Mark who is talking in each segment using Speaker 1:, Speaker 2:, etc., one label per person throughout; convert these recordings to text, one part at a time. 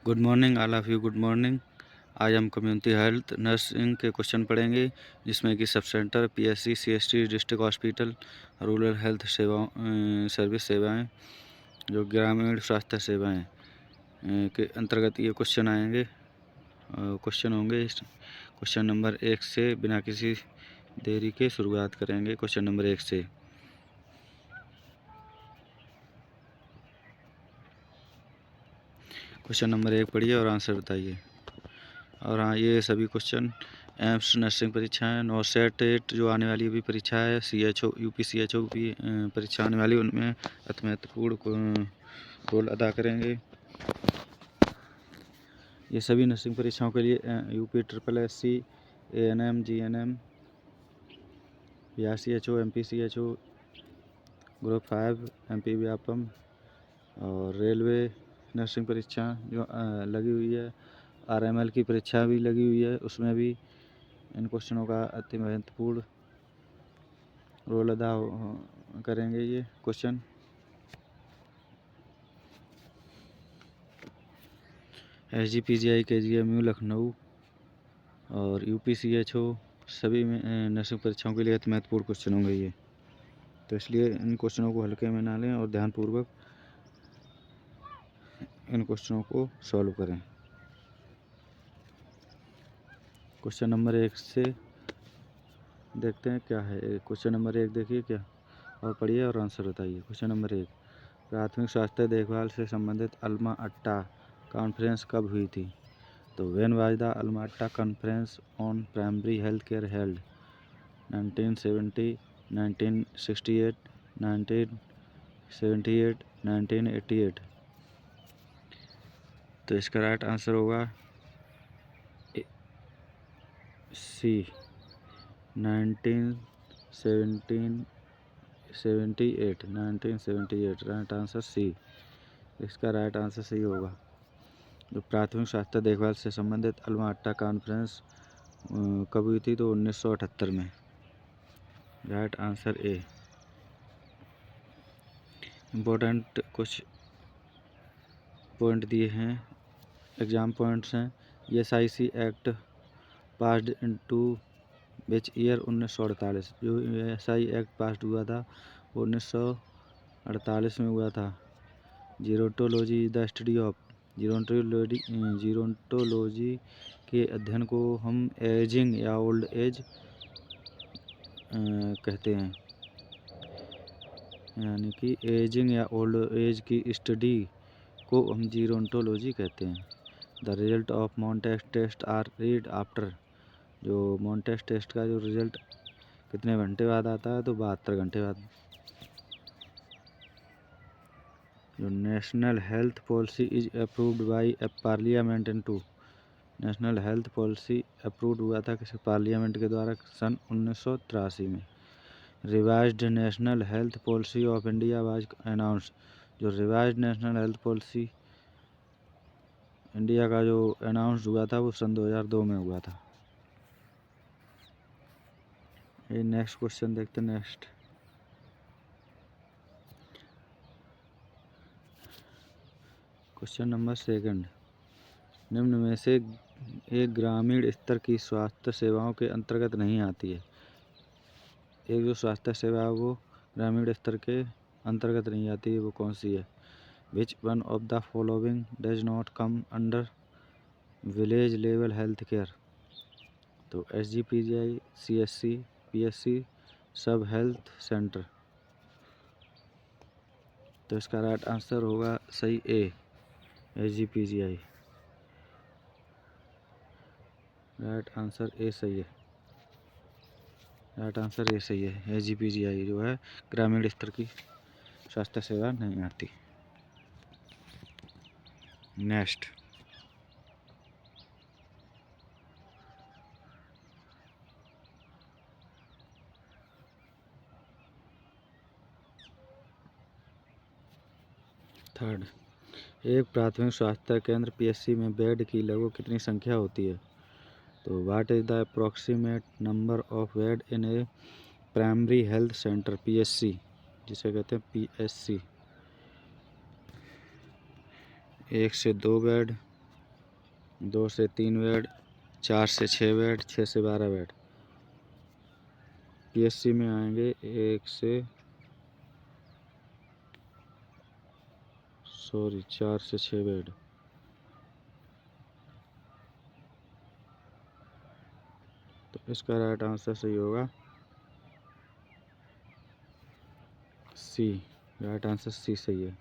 Speaker 1: Good morning all of you. Good morning. आज हम community health nursing के question पढ़ेंगे, जिसमें कि sub centre, PSC, CST, district hospital, rural health सेवाओं सर्विस सेवाएं, जो ग्रामीण स्वास्थ्य सेवाएं के अंतर्गत ये क्वेश्चन आएंगे। क्वेश्चन होंगे क्वेश्चन नंबर 1 से। बिना किसी देरी के शुरुआत करेंगे क्वेश्चन नंबर 1 से। क्वेश्चन नंबर 1 पढ़िए और आंसर बताइए। और हाँ, ये सभी क्वेश्चन एम्स नर्सिंग परीक्षाएँ, नॉर्सेट टेट जो आने वाली भी परीक्षा है, सीएचओ यूपी सीएचओ की परीक्षा आने वाली, उनमें अति महत्वपूर्ण रोल अदा करेंगे। ये सभी नर्सिंग परीक्षाओं के लिए UP SSSC, ANM, GNM, BRCHO, MPCHO, group 5, MP Vyapam और रेलवे नर्सिंग परीक्षा जो लगी हुई है, RML की परीक्षा भी लगी हुई है, उसमें भी इन क्वेश्चनों का अति महत्वपूर्ण रोल अदा करेंगे ये क्वेश्चन। SGPGI KGMU लखनऊ और UPCHO सभी में नर्सिंग परीक्षाओं के लिए अति महत्वपूर्ण क्वेश्चन होंगे ये, तो इसलिए इन क्वेश्चनों को हल्के में ना लें और ध्यानपूर्वक इन क्वेश्चनों को सॉल्व करें। क्वेश्चन नंबर 1 से देखते हैं क्या है। क्वेश्चन नंबर 1 देखिए क्या, और पढ़िए और आंसर बताइए। क्वेश्चन नंबर 1, प्राथमिक स्वास्थ्य देखभाल से संबंधित अल्मा अट्टा कॉन्फ्रेंस कब हुई थी? तो when was the Alma Ata conference on primary health care held? 1970, 1968, 1978, 1988। तो इसका राइट आंसर होगा सी, 1978। राइट आंसर सी, इसका राइट आंसर सही होगा। जो प्राथमिक स्वास्थ्य देखभाल से संबंधित अल्मा अट्टा कॉन्फ्रेंस कब हुई थी? तो 1978 में। Right answer A. इम्पोर्टेंट कुछ पॉइंट दिए हैं, एग्जाम पॉइंट्स हैं। ESIC act passed into which year? 1948। जो ESI एक्ट पास्ड हुआ था वो 1948 में हुआ था। जीरोंटोलॉजी इज द स्टडी ऑफ, जीरोंटोलॉजी के अध्ययन को हम एजिंग या ओल्ड एज कहते हैं, यानी कि एजिंग या ओल्ड एज की स्टडी को हम जीरोंटोलॉजी कहते हैं। The result of Mantoux test are read after. जो मॉन्टेस्ट टेस्ट का जो रिजल्ट कितने घंटे बाद आता है? तो 72 घंटे बाद। जो national health policy is approved by parliament in two. National health policy approved हुआ था किसी पार्लियामेंट के द्वारा? सन 1983 में। Revised national health policy of India was announced. जो revised national health policy India का जो अनाउंस हुआ था वो सन 2002 में हुआ था। ये नेक्स्ट क्वेश्चन देखते हैं। नेक्स्ट क्वेश्चन नंबर 2, निम्न में से एक ग्रामीण स्तर की स्वास्थ्य सेवाओं के अंतर्गत नहीं आती है। एक जो स्वास्थ्य सेवा है वो ग्रामीण स्तर के अंतर्गत नहीं आती है, वो कौन सी है? Which one of the following does not come under village level health care? तो SGPGI, CSC, PSC, सब हेल्थ सेंटर। तो इसका राइट आंसर होगा सही ए, SGPGI। राइट आंसर ए सही है। राइट आंसर ए सही है। SGPGI जो है ग्रामीण स्तर की स्वास्थ्य सेवा नहीं आती। नेक्स्ट थर्ड, एक प्राथमिक स्वास्थ्य केंद्र PSC में बेड की लगभग कितनी संख्या होती है? तो what is the approximate number of bed in a primary health centre PSC, जिसे कहते हैं PSC? 1 से 2 बेड, 2 से 3 बेड, 4 से 6 बेड, 6 से 12 बेड। पीएससी में आएंगे 4 से 6 बेड। तो इसका राइट आंसर सही होगा सी। राइट आंसर सी सही है।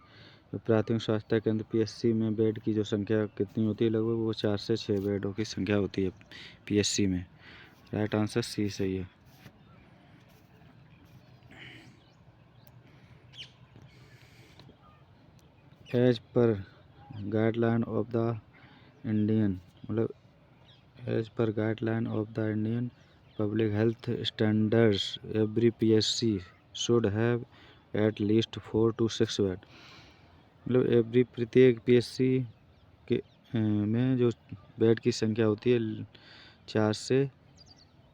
Speaker 1: तो प्राथमिक स्वास्थ्य केंद्र पीएससी में बेड की जो संख्या कितनी होती है, लगभग वो 4 से 6 बेडों की संख्या होती है पीएससी में। राइट आंसर सी सही है। As per guideline of the Indian as per guideline of the Indian public health standards every PSC should have at least 4 to 6 bed. प्रत्येक पीएससी के में जो बेड की संख्या होती है 4 से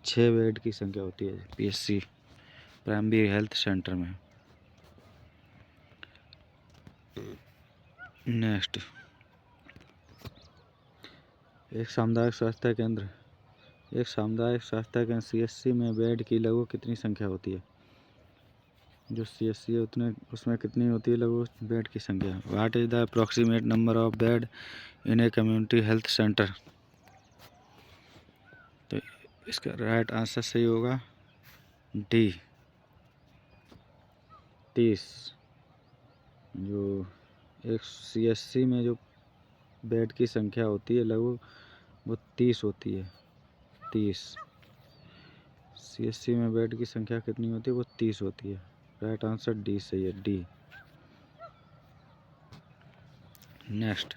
Speaker 1: 6 बेड की संख्या होती है पीएससी प्राइमरी हेल्थ सेंटर में। नेक्स्ट, एक सामुदायिक स्वास्थ्य केंद्र सीएससी में बेड की लगभग कितनी संख्या होती है? जो सीएससी है उसमें कितनी होती है लगभग बेड की संख्या? What is the approximate number of bed in a community health centre? तो इसका राइट आंसर सही होगा डी 30। जो एक सीएससी में जो बेड की संख्या होती है लगभग वो 30 होती है। 30 सीएससी में बेड की संख्या कितनी होती है? वो 30 होती है। राइट आंसर डी सही है, D. Next,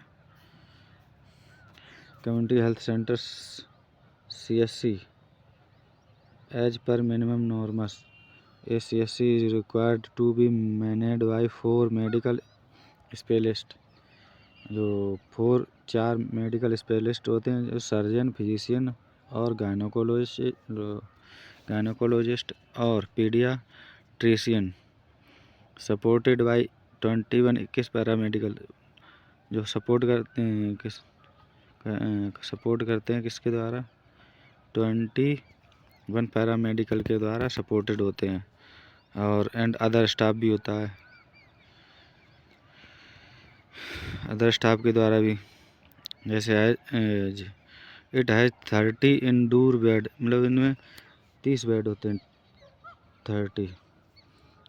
Speaker 1: community health centres CSC as per minimum norms a CSC is required to be manned by 4 medical specialist. जो 4 मेडिकल स्पेशलिस्ट होते हैं, जो सर्जन, फिजिशियन और गायनोकोलॉजिस्ट और पीडियाट्रिशियन, सपोर्टेड बाय 21 21 पैरामेडिकल, जो support करते हैं किसके द्वारा? 21 पैरामेडिकल के द्वारा सपोर्टेड होते हैं। और एंड अदर स्टाफ भी होता है, अदर स्टाफ के द्वारा भी, जैसे इट हैज 30 इंडोर बेड, मतलब इनमें 30 बेड होते हैं 30,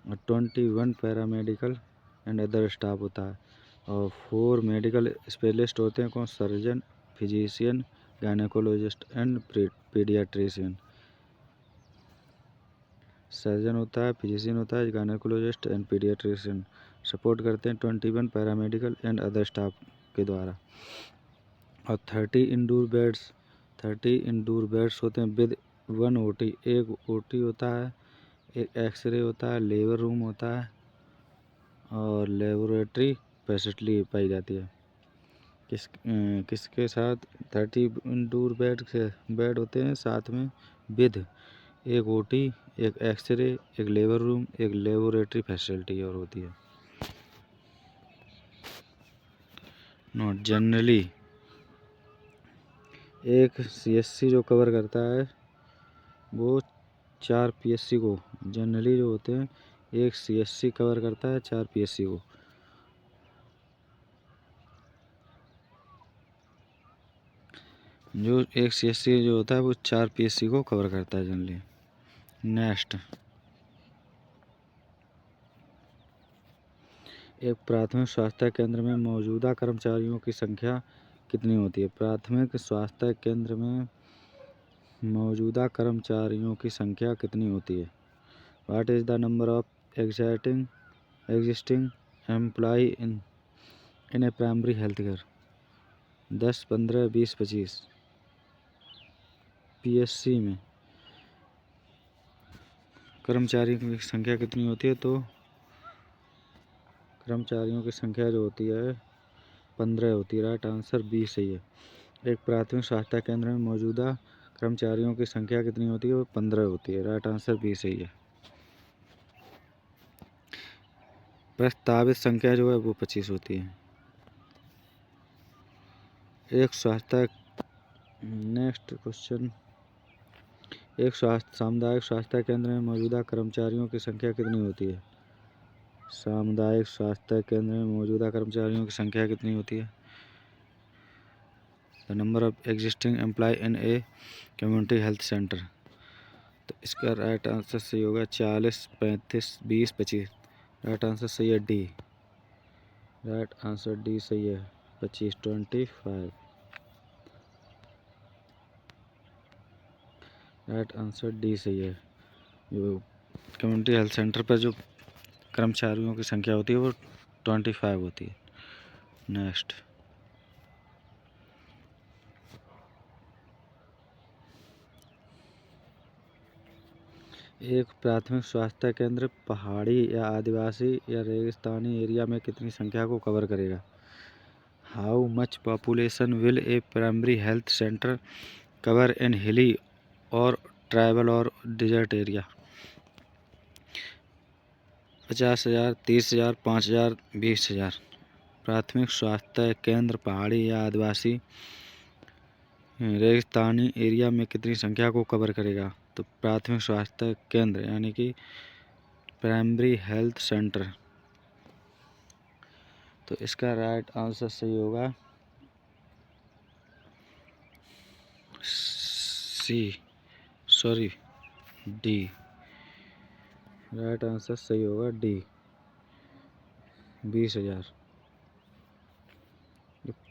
Speaker 1: और 21 पैरामेडिकल एंड अदर स्टाफ होता है, और 4 मेडिकल स्पेशलिस्ट होते हैं, कौन? Surgeon, physician, gynaecologist and paediatrician. Surgeon होता है, फिजिशियन होता है, गायनेकोलॉजिस्ट एंड पीडियाट्रिशियन सपोर्ट करते हैं 21 पैरामेडिकल एंड अदर स्टाफ के द्वारा। और 30 इंडोर बेड्स होते हैं विद 1 ओटी, एक ओटी होता है, एक एक्सरे होता है, लेबर रूम होता है और लेबोरेटरी फैसिलिटी पाई जाती है। किसके साथ? 30 इंडोर बेड होते हैं, साथ में विद एक ओटी, एक एक्सरे, एक लेबर रूम, एक लेबोरेटरी फैसिलिटी और होती है। नोट, जनरली एक सीएससी जो कवर करता है वो 4 पीएससी को, जनरली जो होते हैं एक सीएससी कवर करता है 4 पीएससी को। जो एक सीएससी जो होता है वो 4 पीएससी को कवर करता है जनरली। नेक्स्ट, एक प्राथमिक स्वास्थ्य केंद्र में मौजूदा कर्मचारियों की संख्या कितनी होती है? प्राथमिक स्वास्थ्य केंद्र में मौजूदा कर्मचारियों की संख्या कितनी होती है? What is the number of existing employ in a primary health care? 10, 15, 20, 25। PSC में कर्मचारियों की संख्या कितनी होती है? तो कर्मचारियों की संख्या जो होती है 15 होती है। राइट आंसर बी सही है। एक प्राथमिक स्वास्थ्य केंद्र में मौजूदा कर्मचारियों की संख्या कितनी होती है? वो 15 होती है। राइट आंसर बी सही है। प्रस्तावित संख्या जो है वो 25 होती है। एक स्वास्थ्य नेक्स्ट क्वेश्चन, एक सामुदायिक स्वास्थ्य केंद्र में मौजूदा कर्मचारियों की संख्या कितनी होती है? सामुदायिक स्वास्थ्य केंद्र में मौजूदा कर्मचारियों की संख्या कितनी होती है? The number of existing employ in a community health centre. तो इसका राइट आंसर सही होगा 40, 35, 20, 25। राइट आंसर सही है डी। राइट आंसर डी सही है, 25, 25। राइट आंसर डी सही है। जो कम्युनिटी हेल्थ सेंटर पर जो कर्मचारियों की संख्या होती है वो 25 होती है। नेक्स्ट, एक प्राथमिक स्वास्थ्य केंद्र पहाड़ी या आदिवासी या रेगिस्तानी एरिया में कितनी संख्या को कवर करेगा? How much population will A primary health centre cover in हिली और ट्राइबल और डिजर्ट एरिया? 50,000, 30,000, 5,000, 20,000। प्राथमिक स्वास्थ्य केंद्र पहाड़ी या आदिवासी रेगिस्तानी एरिया में कितनी संख्या को कवर करेगा? तो प्राथमिक स्वास्थ्य केंद्र यानी कि प्राइमरी हेल्थ सेंटर। तो इसका राइट आंसर सही होगा डी। राइट आंसर सही होगा डी, 20,000।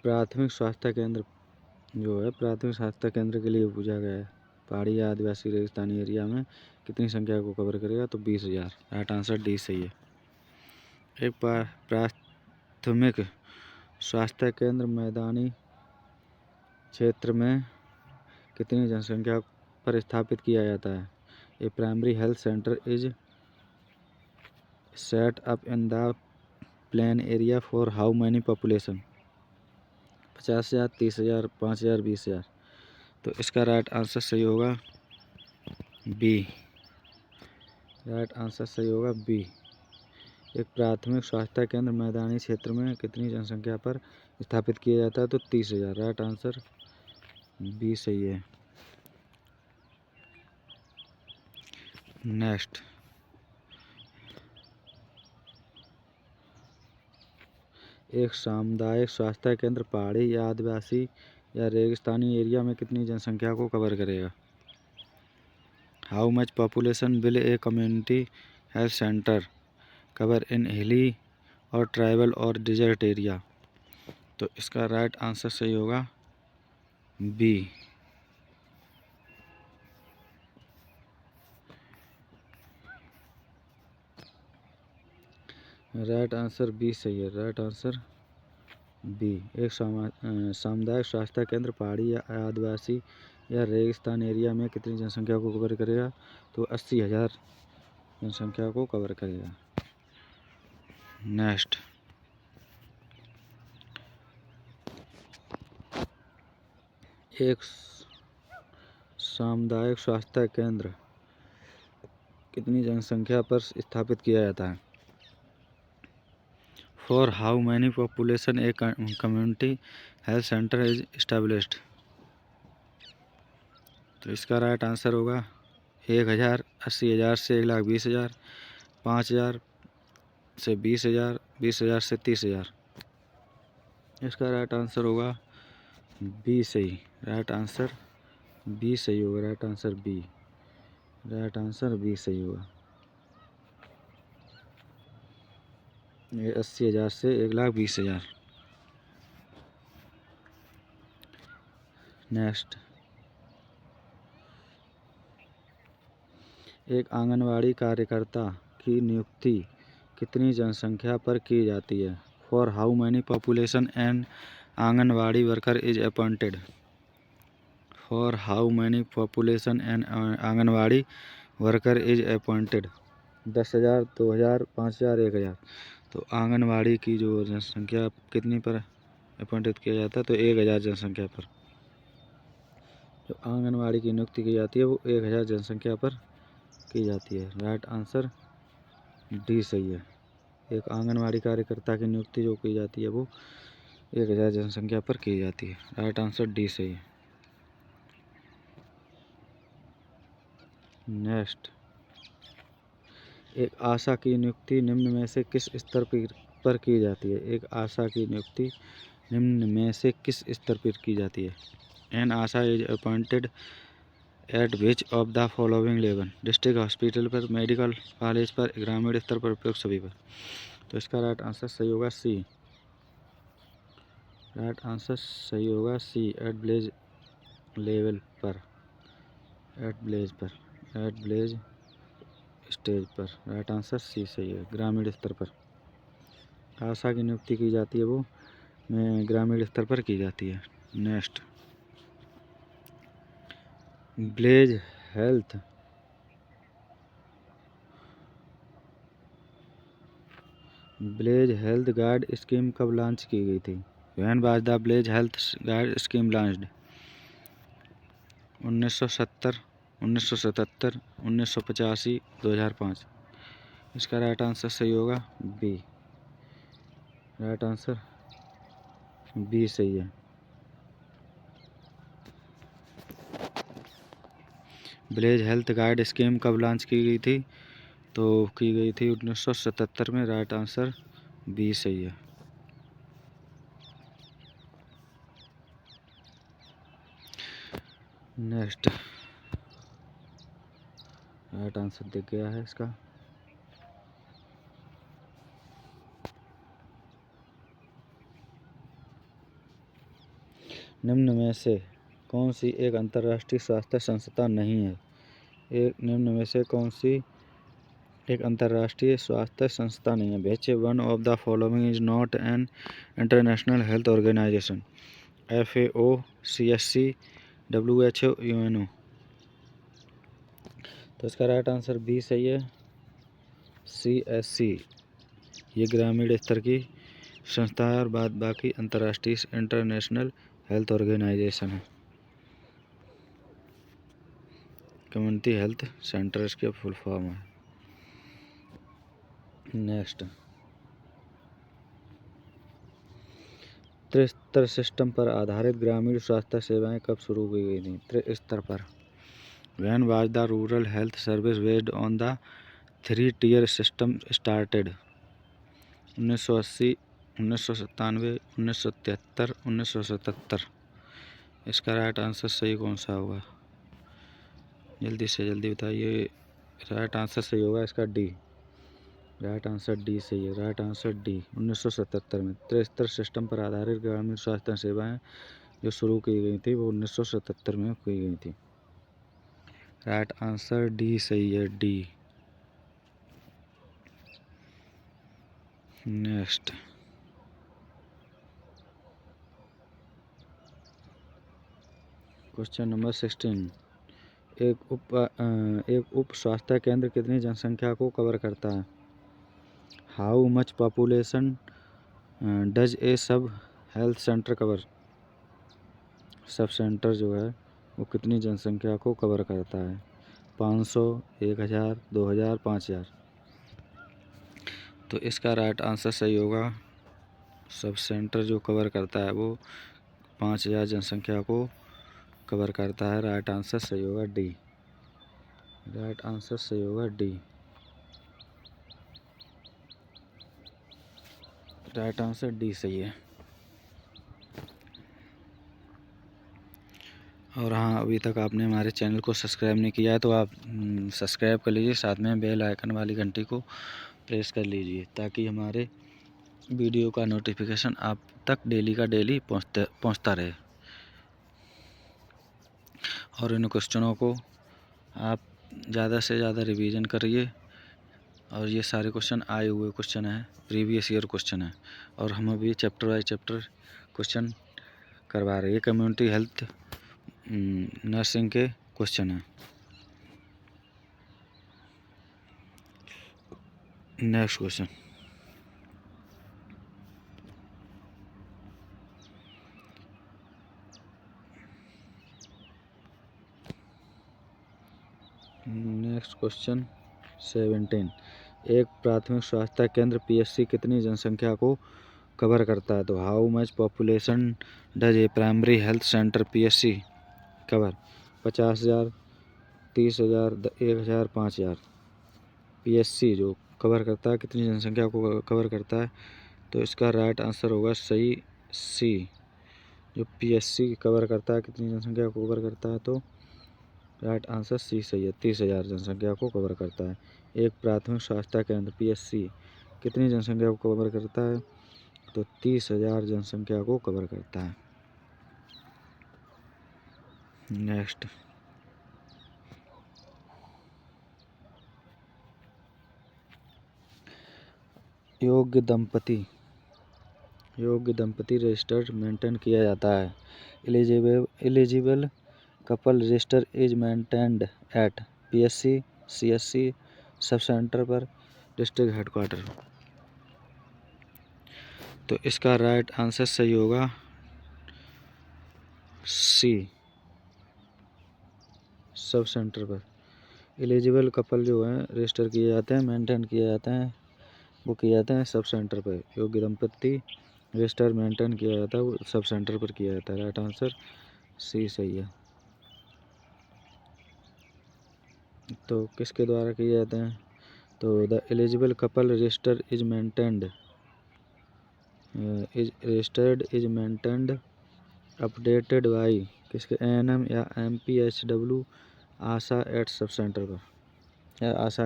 Speaker 1: प्राथमिक स्वास्थ्य केंद्र जो है प्राथमिक स्वास्थ्य केंद्र के लिए पूछा गया है, पहाड़ी या आदिवासी रेगिस्तानी एरिया में कितनी संख्या को कवर करेगा? तो 20,000। राइट आंसर डी सही है। एक प्राथमिक स्वास्थ्य केंद्र मैदानी क्षेत्र में कितनी जनसंख्या पर स्थापित किया जाता है? A primary health centre is set up in the plain area for how many population? 50,000, 30,000, 5,000, 20,000। तो इसका राइट आंसर सही होगा बी। राइट आंसर सही होगा बी। एक प्राथमिक स्वास्थ्य केंद्र मैदानी क्षेत्र में कितनी जनसंख्या पर स्थापित किया जाता है? तो 30,000। राइट आंसर बी सही है। नेक्स्ट, एक सामुदायिक स्वास्थ्य केंद्र पहाड़ी या आदिवासी या रेगिस्तानी एरिया में कितनी जनसंख्या को कवर करेगा? How much population will A community health centre cover in हिली और ट्राइबल और डिजर्ट एरिया? तो इसका राइट आंसर सही होगा बी। राइट आंसर बी सही है। Right answer B. एक सामुदायिक स्वास्थ्य केंद्र पहाड़ी या आदिवासी या रेगिस्तान एरिया में कितनी जनसंख्या को कवर करेगा? तो 80,000 जनसंख्या को कवर करेगा। नेक्स्ट, एक सामुदायिक स्वास्थ्य केंद्र कितनी जनसंख्या पर स्थापित किया जाता है? For how many population A community health centre is established? तो इसका राइट आंसर होगा 1,000, 80,000 से 1,20,000, 5,000 से 20,000, 20,000 से 30,000। इसका राइट आंसर होगा बी सही। राइट आंसर बी सही होगा। Right answer B. Right answer B सही होगा। ये 80,000 से 1,20,000। नेक्स्ट, एक आंगनवाड़ी कार्यकर्ता की नियुक्ति कितनी जनसंख्या पर की जाती है? For how many population an anganwadi worker is appointed? For how many population an anganwadi worker is appointed? 10,000, 2,000, 5,000, 1,000। तो आंगनवाड़ी की जो जनसंख्या कितनी पर अपॉइंटेड किया जाता है? तो 1,000 जनसंख्या पर। जो आंगनवाड़ी की नियुक्ति की जाती है वो 1,000 जनसंख्या पर की जाती है। राइट आंसर डी सही है। एक आंगनवाड़ी कार्यकर्ता की नियुक्ति जो की जाती है वो 1,000 जनसंख्या पर की जाती है। राइट आंसर डी सही है। नेक्स्ट, एक आशा की नियुक्ति निम्न में से किस स्तर पर की जाती है? एक आशा की नियुक्ति निम्न में से किस स्तर पर की जाती है? An ASHA is appointed at which of the following level? District hospital पर, मेडिकल कॉलेज पर, ग्रामीण स्तर पर, उपयुक्त सभी पर। तो इसका राइट आंसर सही होगा सी। राइट आंसर सही होगा सी, एट विलेज लेवल पर, एट विलेज पर, एट विलेज स्टेज पर। राइट आंसर सी सही है, ग्रामीण स्तर पर आशा की नियुक्ति की जाती है, वो ग्रामीण स्तर पर की जाती है। Next, village health guide scheme कब लॉन्च की गई थी? When was the village health guide scheme launched? 1970, 1977, 1985, 2005। इसका राइट आंसर सही होगा बी। राइट आंसर बी सही है। विलेज हेल्थ गाइड स्कीम कब लॉन्च की गई थी? तो की गई थी 1977 में। राइट आंसर बी सही है। नेक्स्ट, राइट आंसर दिख गया है इसका। निम्न में से कौन सी एक अंतर्राष्ट्रीय स्वास्थ्य संस्था नहीं है? निम्न में से कौन सी एक अंतर्राष्ट्रीय स्वास्थ्य संस्था नहीं है? Which one of the following is not an international health organization? FAO, CSC, WHO, UNO। तो इसका राइट आंसर बी सही है, CSC। ये ग्रामीण स्तर की संस्था है और बाकी अंतर्राष्ट्रीय इंटरनेशनल हेल्थ ऑर्गेनाइजेशन है। कम्युनिटी हेल्थ सेंटर्स के फुल फॉर्म है। नेक्स्ट, त्रिस्तर सिस्टम पर आधारित ग्रामीण स्वास्थ्य सेवाएं कब शुरू की गई थी? त्रिस्तर पर। When was the rural health service based on the 3 tier system started? 1980, 1997, 1973, 1977। इसका राइट आंसर सही कौन सा होगा? जल्दी से जल्दी बताइए। राइट आंसर सही होगा इसका डी। राइट आंसर डी सही है। राइट आंसर डी, 1977 में त्रिस्तर सिस्टम पर आधारित ग्रामीण स्वास्थ्य सेवाएं जो शुरू की गई थी वो 1977 में की गई थी। राइट आंसर डी सही है, डी। नेक्स्ट, क्वेश्चन नंबर 16, एक उप स्वास्थ्य केंद्र कितनी जनसंख्या को कवर करता है? How much population does a सब health centre cover? Sub centre जो है वो कितनी जनसंख्या को कवर करता है? 500, 1000, 2000, 5000। तो इसका राइट आंसर सही होगा, सब सेंटर जो कवर करता है वो 5000 जनसंख्या को कवर करता है। राइट आंसर सही होगा डी। राइट आंसर सही होगा डी। राइट आंसर डी सही है। और हाँ, अभी तक आपने हमारे चैनल को सब्सक्राइब नहीं किया है तो आप सब्सक्राइब कर लीजिए, साथ में बेल आइकन वाली घंटी को प्रेस कर लीजिए ताकि हमारे वीडियो का नोटिफिकेशन आप तक डेली का डेली पहुंचता रहे। और इन क्वेश्चनों को आप ज़्यादा से ज़्यादा रिवीजन करिए। और ये सारे क्वेश्चन आए हुए क्वेश्चन हैं, प्रीवियस ईयर क्वेश्चन हैं, और हम अभी चैप्टर बाई चैप्टर क्वेश्चन करवा रहे हैं। कम्युनिटी हेल्थ नर्सिंग के क्वेश्चन हैं। नेक्स्ट क्वेश्चन, नेक्स्ट क्वेश्चन 17, एक प्राथमिक स्वास्थ्य केंद्र PSC कितनी जनसंख्या को कवर करता है? तो how much population does a primary health centre PSC cover? 50,000, 30,000, 1,000, 5,000। PSC जो कवर करता है, कितनी जनसंख्या को कवर करता है, तो इसका राइट आंसर होगा सही सी। जो PSC कवर करता है, कितनी जनसंख्या को कवर करता है, तो राइट आंसर सी सही है। 30,000 जनसंख्या को कवर करता है। एक प्राथमिक स्वास्थ्य केंद्र PSC कितनी जनसंख्या को कवर करता है, तो 30,000 जनसंख्या को कवर करता है। नेक्स्ट, योग्य दंपति रजिस्टर्ड मेंटेन किया जाता है। Eligible couple register is maintained eight PSC, CSC, sub centre पर, डिस्ट्रिक्ट हेडक्वार्टर। तो इसका राइट आंसर सही होगा सी, सब सेंटर पर। एलिजिबल कपल जो हैं रजिस्टर किए जाते हैं, मेंटेन किए जाते हैं, वो किए जाते हैं सब सेंटर पर। योग्य दंपति रजिस्टर मेंटेन किया जाता है, वो सब सेंटर पर किया जाता है। राइट आंसर सी सही है। तो किसके द्वारा किए जाते हैं, तो the eligible couple register is maintained updated by किसके, ANM या MPHW, आशा एट सब सेंटर पर, या आशा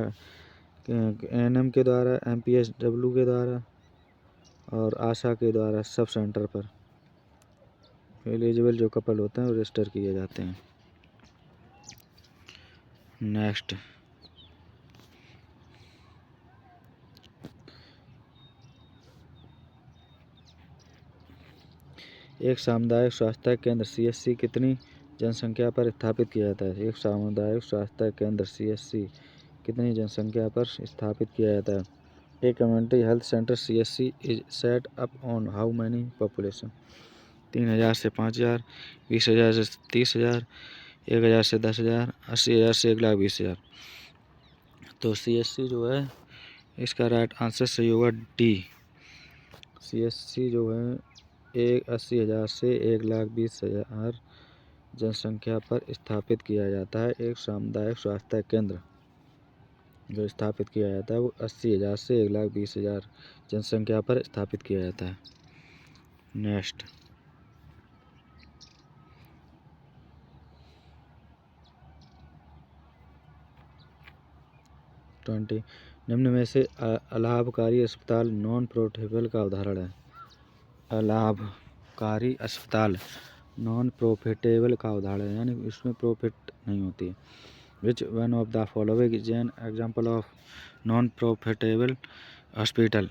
Speaker 1: ANM के द्वारा, MPHW के द्वारा और आशा के द्वारा सब सेंटर पर एलिजिबल जो कपल होते हैं वो रजिस्टर किए जाते हैं। नेक्स्ट, एक सामुदायिक स्वास्थ्य केंद्र CSC कितनी जनसंख्या पर स्थापित किया जाता है। एक सामुदायिक स्वास्थ्य केंद्र CSC कितनी जनसंख्या पर स्थापित किया जाता है। एक community health centre CSC is set up on how many population. 3,000 से 5,000, 20,000 से 30,000, 1,000 से 10,000, 80,000 से 1,20,000। तो CSC जो है इसका राइट आंसर सही होगा D। CSC जो है 80,000 से 1,20,000 जनसंख्या पर स्थापित किया जाता है। एक सामुदायिक स्वास्थ्य केंद्र जो स्थापित किया जाता है वो 80,000 से 1,20,000 जनसंख्या पर स्थापित किया जाता है। नेक्स्ट, निम्न में से अलाभकारी अस्पताल नॉन प्रॉफिटेबल का उदाहरण है। अलाभकारी अस्पताल नॉन प्रॉफिटेबल का उदाहरण है, यानी इसमें प्रॉफिट नहीं होती है। Which one of the following is an example of non profitable hospital.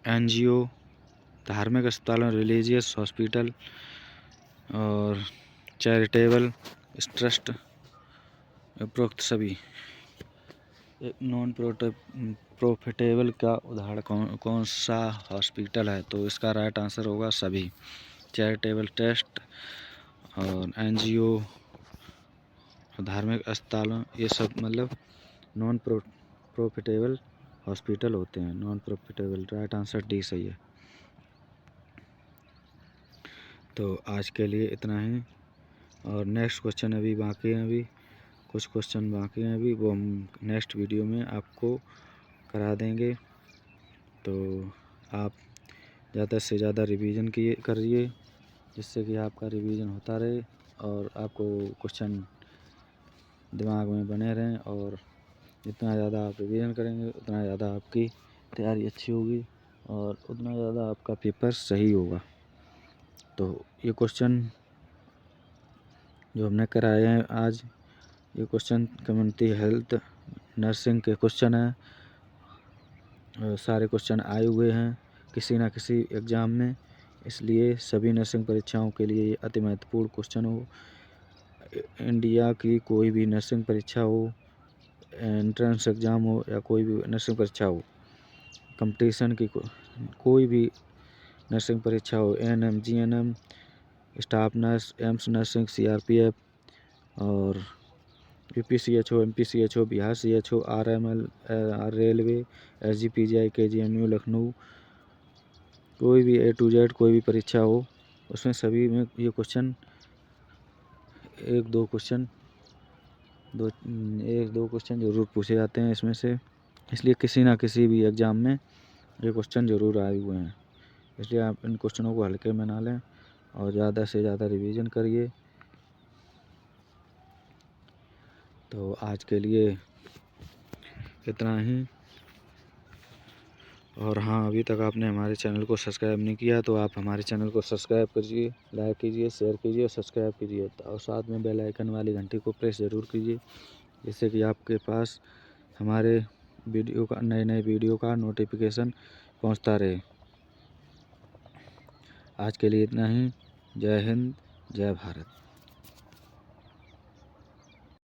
Speaker 1: NGO, धार्मिक अस्पताल, रिलीजियस हॉस्पिटल और चैरिटेबल ट्रस्ट, उपरोक्त सभी। नॉन प्रॉफिटेबल का उदाहरण कौन सा हॉस्पिटल है, तो इसका राइट आंसर होगा सभी। चैरिटेबल ट्रस्ट और NGO, धार्मिक अस्पतालों, ये सब मतलब नॉन प्रॉफिटेबल हॉस्पिटल होते हैं। Non profitable, right answer D सही है। तो आज के लिए इतना ही, और नेक्स्ट क्वेश्चन अभी बाकी हैं, अभी कुछ क्वेश्चन बाकी हैं अभी, वो हम नेक्स्ट वीडियो में आपको करा देंगे। तो आप ज़्यादा से ज़्यादा रिवीजन करिए, जिससे कि आपका रिवीजन होता रहे और आपको क्वेश्चन दिमाग में बने रहें। और जितना ज़्यादा आप रिवीजन करेंगे उतना ज़्यादा आपकी तैयारी अच्छी होगी और उतना ज़्यादा आपका पेपर सही होगा। तो ये क्वेश्चन जो हमने कराए हैं आज, ये क्वेश्चन कम्युनिटी हेल्थ नर्सिंग के क्वेश्चन हैं। सारे क्वेश्चन आए हुए हैं किसी ना किसी एग्ज़ाम में, इसलिए सभी नर्सिंग परीक्षाओं के लिए ये अति महत्वपूर्ण क्वेश्चन हो। इंडिया की कोई भी नर्सिंग परीक्षा हो, एंट्रेंस एग्ज़ाम हो या कोई भी नर्सिंग परीक्षा हो, कंपटीशन की कोई भी नर्सिंग परीक्षा हो, ANM, GNM, staff nurse, AIIMS nursing, CRPF और UPCHO, MPCHO, Bihar CHO, RML, railway, SGPGI, KGMU Lucknow, कोई भी A to Z कोई भी परीक्षा हो, उसमें सभी में ये क्वेश्चन 1-2 क्वेश्चन एक दो क्वेश्चन ज़रूर पूछे जाते हैं इसमें से, इसलिए किसी ना किसी भी एग्ज़ाम में ये क्वेश्चन ज़रूर आए हुए हैं। इसलिए आप इन क्वेश्चनों को हल्के में ना लें और ज़्यादा से ज़्यादा रिवीजन करिए। तो आज के लिए इतना ही। और हाँ, अभी तक आपने हमारे चैनल को सब्सक्राइब नहीं किया तो आप हमारे चैनल को सब्सक्राइब कीजिए, लाइक कीजिए, शेयर कीजिए और सब्सक्राइब कीजिए और साथ में बेल आइकन वाली घंटी को प्रेस ज़रूर कीजिए, जिससे कि आपके पास हमारे वीडियो का नए वीडियो का नोटिफिकेशन पहुंचता रहे। आज के लिए इतना ही। जय हिंद, जय भारत।